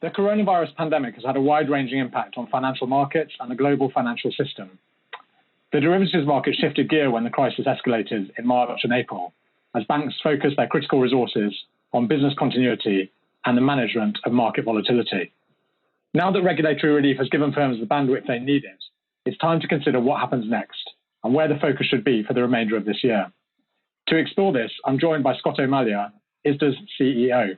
The coronavirus pandemic has had a wide-ranging impact on financial markets and the global financial system. The derivatives market shifted gear when the crisis escalated in March and April, as banks focused their critical resources on business continuity and the management of market volatility. Now that regulatory relief has given firms the bandwidth they needed, it's time to consider what happens next and where the focus should be for the remainder of this year. To explore this, I'm joined by Scott O'Malley, ISDA's CEO.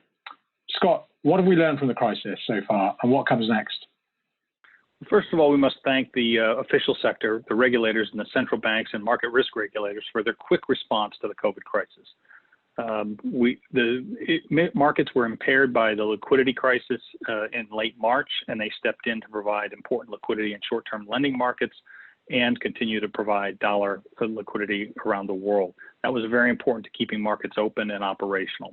Scott, what have we learned from the crisis so far, and what comes next? First of all, we must thank the official sector, the regulators and the central banks and market risk regulators for their quick response to the COVID crisis. Markets were impaired by the liquidity crisis in late March, and they stepped in to provide important liquidity in short-term lending markets and continue to provide dollar liquidity around the world. That was very important to keeping markets open and operational.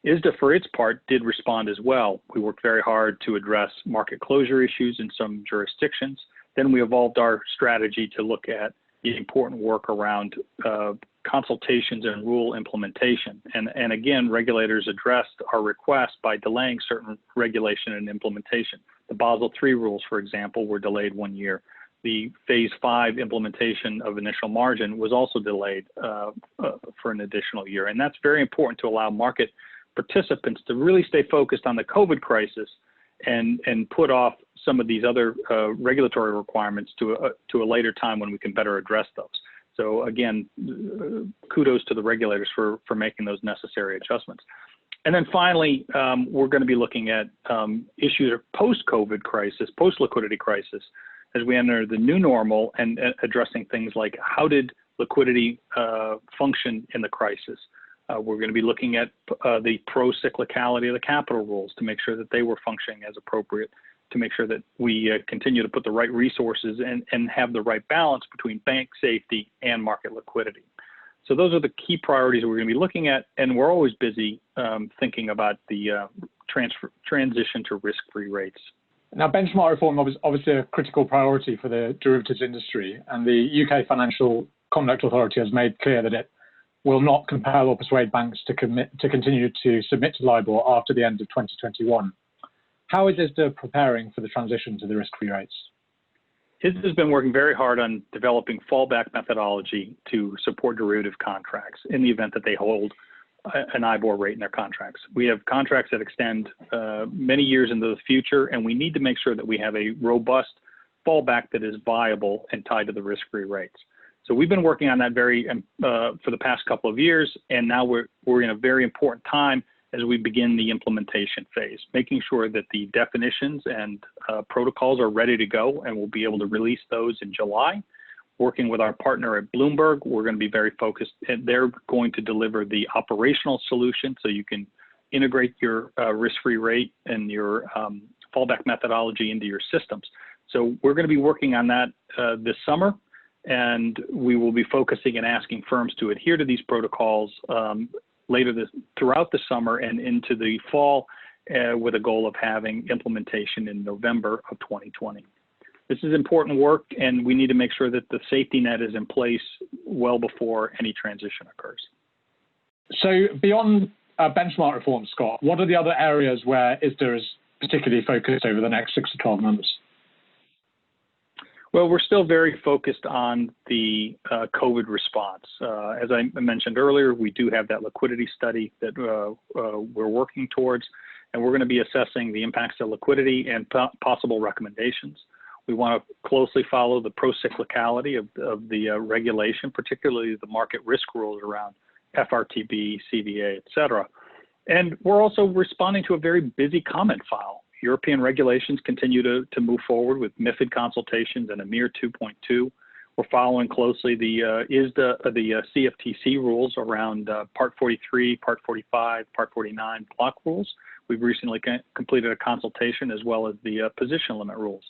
ISDA, for its part, did respond as well. We worked very hard to address market closure issues in some jurisdictions. Then we evolved our strategy to look at the important work around consultations and rule implementation. And again, regulators addressed our request by delaying certain regulation and implementation. The Basel III rules, for example, were delayed 1 year. The Phase 5 implementation of initial margin was also delayed for an additional year. And that's very important to allow market participants to really stay focused on the COVID crisis and put off some of these other regulatory requirements to a later time when we can better address those. So again, kudos to the regulators for making those necessary adjustments. And then finally, we're going to be looking at issues of post-COVID crisis, post-liquidity crisis, as we enter the new normal and addressing things like how did liquidity function in the crisis? We're going to be looking at the pro-cyclicality of the capital rules to make sure that they were functioning as appropriate, to make sure that we continue to put the right resources and have the right balance between bank safety and market liquidity. So those are the key priorities we're going to be looking at, and we're always busy thinking about the transition to risk-free rates. Now, benchmark reform is obviously a critical priority for the derivatives industry, and the UK Financial Conduct Authority has made clear that it will not compel or persuade banks to continue to submit to LIBOR after the end of 2021. How is ISDA preparing for the transition to the risk-free rates? ISDA has been working very hard on developing fallback methodology to support derivative contracts in the event that they hold an IBOR rate in their contracts. We have contracts that extend many years into the future, and we need to make sure that we have a robust fallback that is viable and tied to the risk-free rates. So we've been working on that for the past couple of years, and now we're in a very important time as we begin the implementation phase, making sure that the definitions and protocols are ready to go, and we'll be able to release those in July. Working with our partner at Bloomberg, we're going to be very focused, and they're going to deliver the operational solution so you can integrate your risk-free rate and your fallback methodology into your systems. So we're going to be working on that this summer. And we will be focusing and asking firms to adhere to these protocols throughout the summer and into the fall with a goal of having implementation in November of 2020. This is important work, and we need to make sure that the safety net is in place well before any transition occurs. So beyond benchmark reform, Scott, what are the other areas where ISDA is particularly focused over the next 6 to 12 months? Well, we're still very focused on the COVID response. As I mentioned earlier, we do have that liquidity study that we're working towards, and we're going to be assessing the impacts of liquidity and possible recommendations. We want to closely follow the pro-cyclicality of the regulation, particularly the market risk rules around FRTB, CVA, et cetera. And we're also responding to a very busy comment file. European regulations continue to move forward with MiFID consultations and EMIR 2.2. We're following closely the CFTC rules around Part 43, Part 45, Part 49 block rules. We've recently completed a consultation as well as the position limit rules.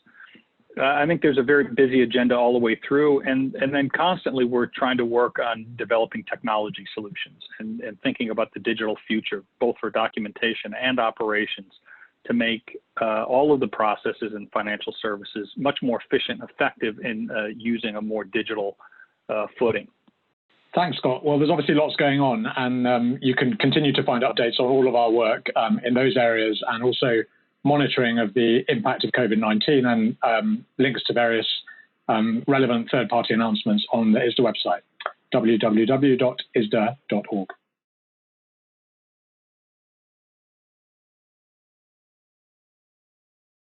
I think there's a very busy agenda all the way through, and then constantly we're trying to work on developing technology solutions and thinking about the digital future, both for documentation and operations, to make all of the processes in financial services much more efficient and effective in using a more digital footing. Thanks, Scott. Well, there's obviously lots going on, and you can continue to find updates on all of our work in those areas, and also monitoring of the impact of COVID-19 and links to various relevant third-party announcements on the ISDA website, www.isda.org.